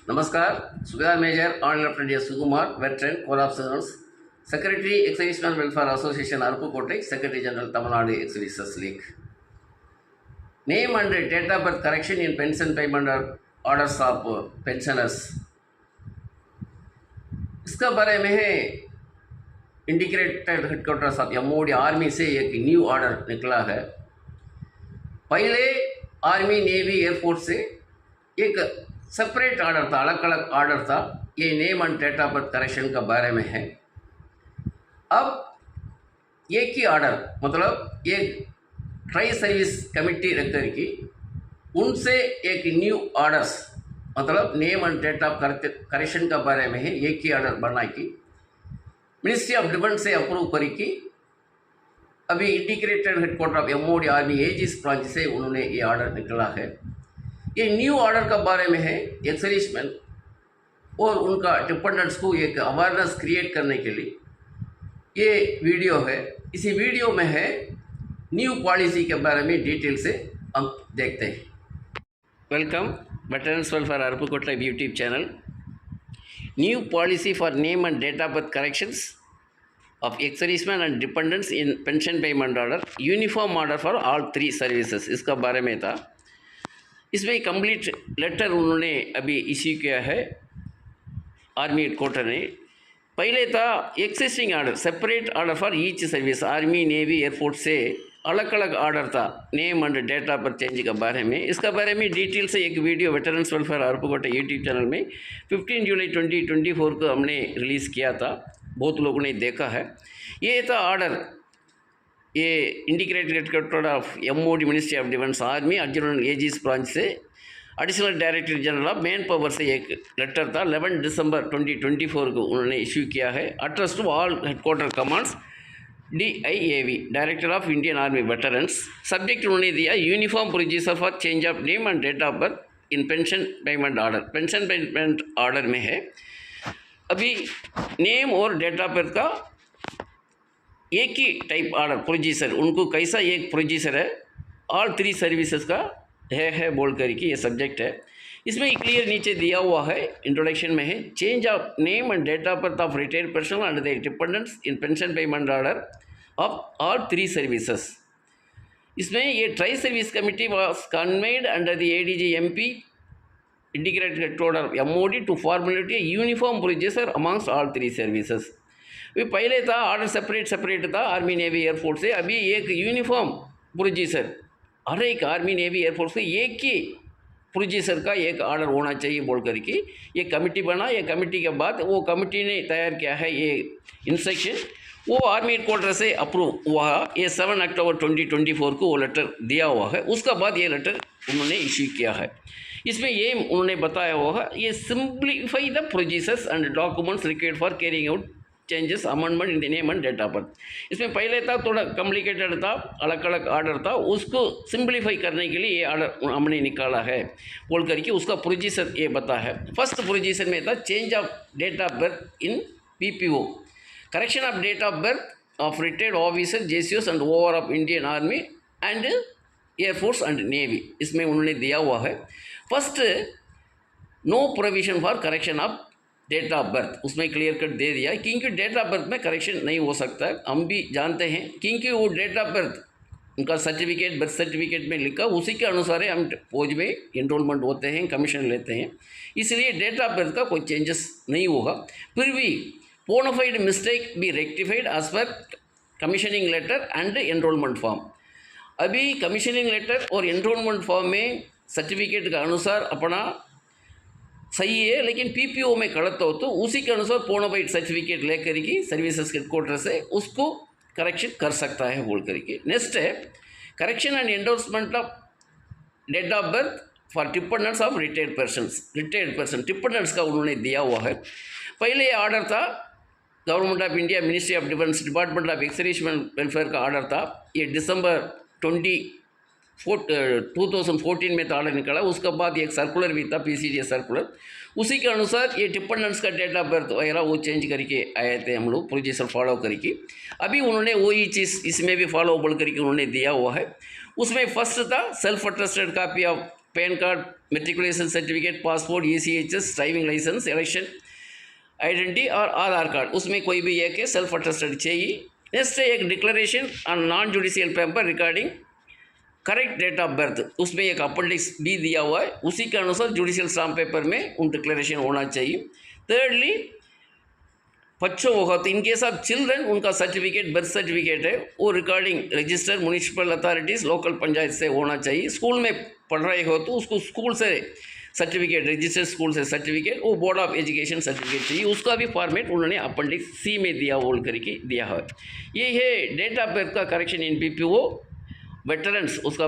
नमस्कार, Subedar major honour lieutenant Sukumar, veteran, Corps of Surgeons, Secretary, Ex-Servicemen Welfare Association, Arupukottai, Secretary General, Tamil Nadu Ex-Services League. Name and date of birth correction in pension payment orders of pensioners. इसका बारे में है integrated headquarters of MOD army से एक new order निकला है। पहले army, navy, air force से एक सेपरेट ऑर्डर था, अलग अलग ऑर्डर था। ये name and date of birth correction का बारे में है। अब एक ही ऑर्डर, मतलब एक ट्राई सर्विस कमेटी रख कर की उनसे एक न्यू ऑर्डर्स, मतलब name and date of correction का बारे में है। एक ही ऑर्डर बना की मिनिस्ट्री ऑफ डिफेंस से अप्रूव करी की अभी integrated headquarter of MOD army AG's branch से उन्होंने ये ऑर्डर निकला है। ये न्यू ऑर्डर के बारे में है। एक्स-सर्विसमैन और उनका डिपेंडेंट्स को एक अवेयरनेस क्रिएट करने के लिए ये वीडियो है। इसी वीडियो में है न्यू पॉलिसी के बारे में डिटेल से हम देखते हैं। Welcome veterans welfare Aruppukottai YouTube channel. New policy for name and date of birth corrections of ex-servicemen and dependents in pension payment order, uniform order for all three services, इसका बारे में था। इसमें कंप्लीट लेटर उन्होंने अभी इश्यू किया है army headquarter ने। पहले था existing order, separate order for each service, army, navy, air force से अलग अलग ऑर्डर था name and date of birth change के बारे में। इसका बारे में डिटेल से एक video veterans welfare Aruppukottai YouTube channel में 15 जुलाई 2024 को हमने रिलीज़ किया था। बहुत लोगों ने देखा है। ये था ऑर्डर, ये integrated headquarter of MOD ministry of defence army अर्जुन एजिस ब्रांच से additional director general of manpower से एक लेटर था। 11 दिसंबर 2024 को उन्होंने इश्यू किया है। Address to all headquarter commands, DIAV, director of Indian army veterans. Subject उन्होंने दिया uniform procedure for change of name and date of birth in pension payment order. Pension payment order में है अभी नेम और date of birth का एक ही type order procedure, उनको कैसा एक प्रोसीजर है ऑल थ्री सर्विसेज का है बोल कर के ये सब्जेक्ट है। इसमें क्लियर नीचे दिया हुआ है, इंट्रोडक्शन में है change of name and date of birth of retired person and their dependents in pension payment order of all three services. इसमें ये tri service committee was conveyed under the ADG MP integrated headquarter MOD to formulate a uniform procedure amongst all three services. अभी पहले था order separate था army, navy, air force से। अभी एक uniform procedure हर एक आर्मी, नेवी, एयरफोर्स से एक ही प्रोसीजर का एक ऑर्डर होना चाहिए बोल करके ये कमेटी बना। ये कमेटी के बाद वो कमेटी ने तैयार किया है ये इंस्ट्रक्शन, वो आर्मी हेडक्वार्टर से अप्रूव हुआ। ये 7 अक्टूबर 2024 को वो लेटर दिया हुआ है। उसका बाद ये लेटर उन्होंने इश्यू किया है। इसमें ये उन्होंने बताया हुआ है ये simplify the procedures and documents required for carrying out changes amendment in the name and date of birth. इसमें पहले था थोड़ा कॉम्प्लिकेटेड था, अलग अलग ऑर्डर था, उसको सिंप्लीफाई करने के लिए ये ऑर्डर हमने निकाला है बोल करके उसका प्रोसीजर ये बता है। फर्स्ट प्रोसीजर में था change of date of birth in PPO, correction of date of birth of retired officer, JCOs and over of Indian army and air force and navy. इसमें उन्होंने दिया हुआ है first no provision for correction of date of birth, उसमें clear cut दे दिया क्योंकि date of birth में करेक्शन नहीं हो सकता है। हम भी जानते हैं क्योंकि वो डेट ऑफ बर्थ उनका सर्टिफिकेट, बर्थ सर्टिफिकेट में लिखा उसी के अनुसार हम फौज में एनरोलमेंट होते हैं, कमीशन लेते हैं, इसलिए डेट ऑफ बर्थ का कोई चेंजेस नहीं होगा। फिर भी bona fide mistake be rectified as पर commissioning letter and enrolment form. अभी कमीशनिंग लेटर और एनरोलमेंट फॉर्म में सर्टिफिकेट का अनुसार अपना सही है, लेकिन PPO में गलत हो तो उसी के अनुसार बोनाफाइड सर्टिफिकेट लेकर की सर्विसेज हेडक्वार्टर से उसको करेक्शन कर सकता है बोल करके। नेक्स्ट है correction and endorsement of date of birth for dependents of retired person dependents का उन्होंने दिया हुआ है। पहले ये ऑर्डर था government of India, ministry of defence, department of ex serviceman welfare का ऑर्डर था। ये दिसंबर 2014 में तो ऑर्डर निकला। उसके बाद एक सर्कुलर भी था, PCDS सर्कुलर, उसी के अनुसार ये डिपेंडेंट्स का डेट ऑफ बर्थ वगैरह वो चेंज करके आए थे हम लोग प्रोसीजर फॉलो करके। अभी उन्होंने वही चीज़ इसमें भी फॉलो बोल करके उन्होंने दिया हुआ है। उसमें फर्स्ट था self attested copy of PAN card, matriculation certificate, passport, ECHS, driving licence, election identity और आधार कार्ड, उसमें कोई भी एक है सेल्फ अटेस्टेड चाहिए। नेक्स्ट है एक declaration on non judicial paper regarding correct date of birth, उसमें एक अपेंडिक्स भी दिया हुआ है, उसी के अनुसार जुडिशियल स्टाम्प पेपर में उन डिक्लेरेशन होना चाहिए। thirdly बच्चों होगा तो इनकेस ऑफ चिल्ड्रन उनका सर्टिफिकेट, बर्थ सर्टिफिकेट है वो regarding register municipal authorities, local panchayat से होना चाहिए। स्कूल में पढ़ रहे हो तो उसको स्कूल से सर्टिफिकेट, रजिस्टर्ड स्कूल से सर्टिफिकेट, वो बोर्ड ऑफ एजुकेशन सर्टिफिकेट चाहिए, उसका भी फॉर्मेट उन्होंने अपेंडिक्स सी में दिया बोल करके दिया है। ये है डेट ऑफ बर्थ का करेक्शन इन PPO वेटरन्स, उसका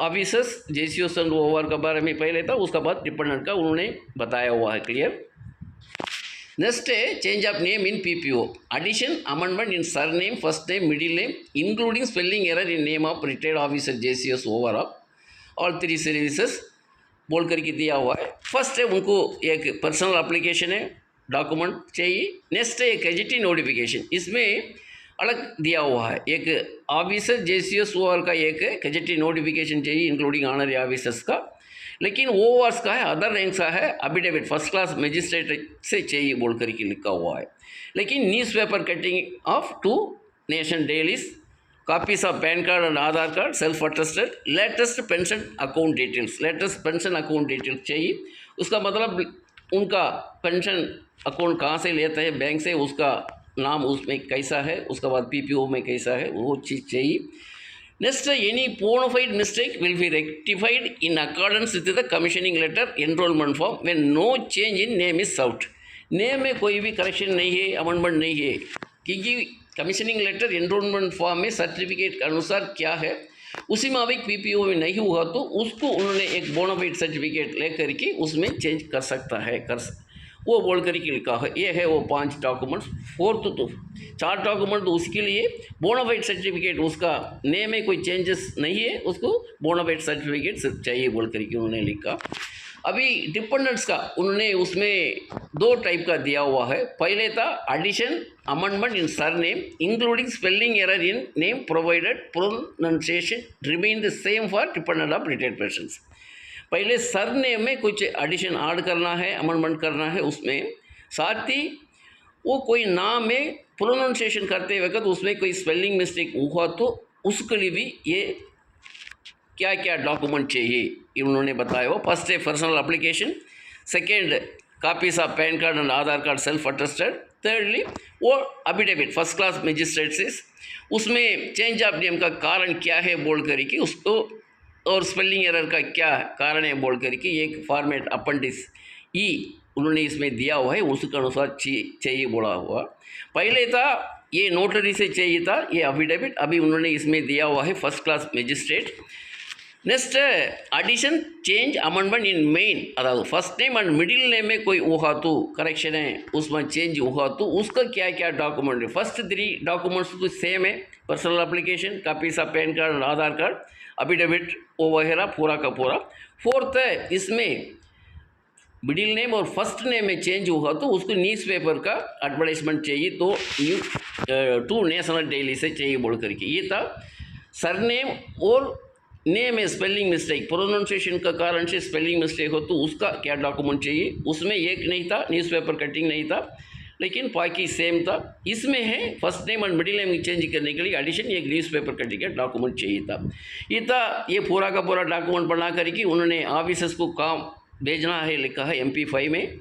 ऑफिसर्स, JCOs एंड OR का बारे में पहले था, उसका बाद डिपेंडेंट का उन्होंने बताया हुआ है, क्लियर। नेक्स्ट है change of name in PPO, addition amendment in surname, first name, middle name, including spelling error in name of retired officer JCOs OR of all 3 services बोल करके दिया हुआ है। फर्स्ट है उनको एक पर्सनल एप्लीकेशन है, डॉक्यूमेंट चाहिए। नेक्स्ट है एक गजेटिंग नोटिफिकेशन, इसमें अलग दिया हुआ है, एक ऑफिसर JCOs OR का एक गजेटिंग नोटिफिकेशन चाहिए इंक्लूडिंग ऑनरी ऑफिसर्स का, लेकिन ORs का है, अदर रैंक्स का है, एफिडेविट फर्स्ट क्लास मजिस्ट्रेट से चाहिए बोल करके लिखा हुआ है। लेकिन news paper cutting of 2 nation dailies, copies of PAN card and Aadhaar card, self attested, latest pension account details, latest pension account details चाहिए। उसका मतलब उनका पेंशन अकाउंट कहाँ से लेते हैं, बैंक से, उसका नाम उसमें कैसा है, उसके बाद PPO में कैसा है, वो चीज़ चाहिए। Next any bona fide mistake will be rectified in accordance with the commissioning letter enrolment form when no change in name is served, name में कोई भी करेक्शन नहीं है, अमेंडमेंट नहीं है, क्योंकि कमीशनिंग लेटर एनरोलमेंट फॉर्म में सर्टिफिकेट के अनुसार क्या है उसी मुताबिक PPO में नहीं हुआ तो उसको उन्होंने एक बोनाफाइड सर्टिफिकेट लेकर के उसमें चेंज कर सकता है, वो बोल कर के लिखा है। ये है वो 5 डॉक्यूमेंट्स। फोर्थ तो 4 डॉक्यूमेंट तो उसके लिए बोनाफाइड सर्टिफिकेट, उसका नेम में कोई चेंजेस नहीं है, उसको बोनाफाइड सर्टिफिकेट सिर्फ चाहिए बोल कर के उन्होंने लिखा। अभी डिपेंडेंट्स का उन्होंने उसमें 2 टाइप का दिया हुआ है। पहले था addition amendment in surname including spelling error in name provided pronunciation remain the same for dependent of retired persons. पहले सरनेम में कुछ एडिशन ऐड करना है, अमेंडमेंट करना है, उसमें साथ ही वो कोई नाम में प्रोनाउंसिएशन करते वक्त उसमें कोई स्पेलिंग मिस्टेक हुआ तो उसके लिए भी ये क्या क्या डॉक्यूमेंट चाहिए उन्होंने बताया हो। फर्स्ट है personal application, second copies of PAN card and Aadhaar card self attested, thirdly वो एफिडेविट फर्स्ट क्लास मजिस्ट्रेट से उसमें चेंज ऑफ नेम का कारण क्या है बोल कर के उसको और स्पेलिंग एरर का क्या कारण है बोल कर के एक फॉर्मेट अपेंडिक्स ई उन्होंने इसमें दिया हुआ है, उसके अनुसार चाहिए बोला हुआ। पहले था ये नोटरी से चाहिए था ये एफिडेविट, अभी उन्होंने इसमें दिया हुआ है first class magistrate. Next edition change amendment in main, अदालत first name and middle name में कोई हुआ तो करेक्शन है उसमें चेंज हुआ तो उसका क्या क्या डॉक्यूमेंट है। फर्स्ट 3 डॉक्यूमेंट्स तो सेम है, personal application, copies of PAN card, Aadhaar card, affidavit वो वगैरह पूरा का पूरा। फोर्थ है इसमें मिडिल नेम और फर्स्ट नेम में चेंज हुआ तो उसको न्यूज़ पेपर का एडवर्टाइजमेंट चाहिए तो 2 नेशनल डेली से चाहिए बोल करके। ये था सरनेम और नेम में स्पेलिंग मिस्टेक, प्रोनाउंसिएशन का कारण से स्पेलिंग मिस्टेक हो तो उसका क्या डॉक्यूमेंट चाहिए। उसमें एक नहीं था, न्यूज़पेपर कटिंग नहीं था, लेकिन बाकी सेम था। इसमें है फर्स्ट नेम और मिडिल नेम चेंज करने के लिए एडिशन एक न्यूज़पेपर कटिंग का डॉक्यूमेंट चाहिए था। ये पूरा का पूरा डॉक्यूमेंट बना करके उन्होंने ऑफिसर्स को काम भेजना है, लिखा है MP5 में।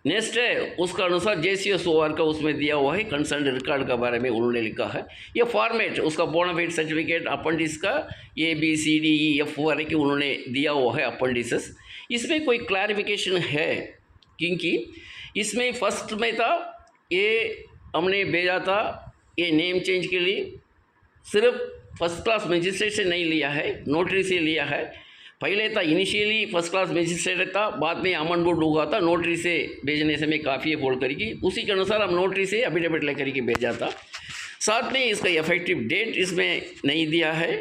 नेक्स्ट है उसका अनुसार JCOs OR का उसमें दिया हुआ है कंसर्न रिकॉर्ड के बारे में उन्होंने लिखा है। ये फॉर्मेट उसका बोनाफाइड सर्टिफिकेट अपेंडिक्स का ABCDEF वाले के उन्होंने दिया हुआ है अपेंडिसेस। इसमें कोई क्लैरिफिकेशन है क्योंकि इसमें फर्स्ट में था ये हमने भेजा था ये नेम चेंज के लिए सिर्फ फर्स्ट क्लास मजिस्ट्रेट से नहीं लिया है, नोटरी से लिया है। पहले था इनिशियली फर्स्ट क्लास मजिस्ट्रेट था, बाद में अमेंडमेंट हुआ था, नोटरी से भेजने से में काफ़ी है बोल करके उसी के अनुसार हम नोटरी से एफिडेविट लेकर के भेजा था। साथ में इसका इफेक्टिव डेट इसमें नहीं दिया है,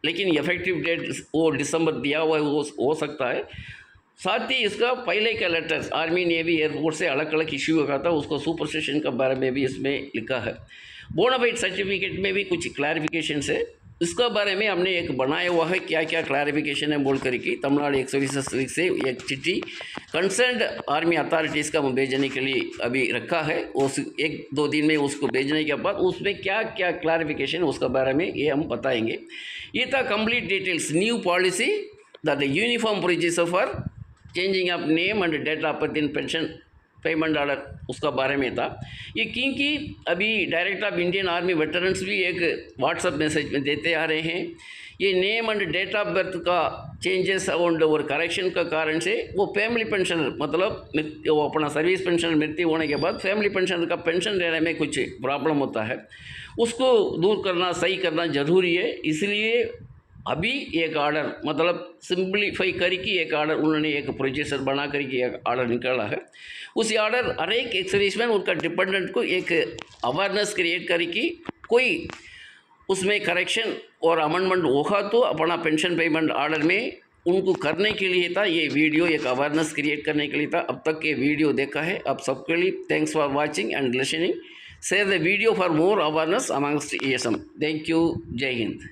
लेकिन इफेक्टिव डेट वो दिसंबर दिया हुआ है, वो हो सकता है। साथ ही इसका पहले का लेटर्स आर्मी नेवी एयरफोर्स से अलग अलग इश्यू हुआ था, उसको सुपरसेशन के बारे में भी इसमें लिखा है। बोनाफाइड सर्टिफिकेट में भी कुछ क्लैरिफिकेशन है, इसका बारे में हमने एक बनाया हुआ है, क्या क्या क्लैरिफिकेशन है बोल कर की तमिलनाडु एक्स सर्विसेज से एक चिट्ठी कंसर्न्ड आर्मी अथॉरिटीज़ का भेजने के लिए अभी रखा है। उस 1-2 दिन में उसको भेजने के बाद उसमें क्या क्या क्लैरिफिकेशन उसका बारे में ये हम बताएंगे। ये था complete details new policy that uniform procedure for changing of name and date of birth in pension payment order उसका बारे में था ये, क्योंकि अभी director of Indian army veterans भी एक व्हाट्सएप मैसेज में देते आ रहे हैं। ये name and date of birth का चेंजेस और करेक्शन का कारण से वो फैमिली पेंशनर मतलब वो अपना सर्विस पेंशन मृत्यु होने के बाद फैमिली पेंशनर का पेंशन लेने में कुछ प्रॉब्लम होता है, उसको दूर करना सही करना ज़रूरी है। इसलिए अभी एक ऑर्डर मतलब सिंप्लीफाई करके एक ऑर्डर उन्होंने एक प्रोसीजर बना करके एक ऑर्डर निकाला है। उस ऑर्डर हर एक एक्सर्विसमैन उनका डिपेंडेंट को एक अवेयरनेस क्रिएट करके कोई उसमें करेक्शन और अमेंडमेंट होगा तो अपना पेंशन पेमेंट ऑर्डर में उनको करने के लिए था। ये वीडियो एक अवेयरनेस क्रिएट करने के लिए था। अब तक ये वीडियो देखा है आप सबके लिए thanks for watching and listening. Share the video for more awareness amongst ESM। Thank you. जय हिंद।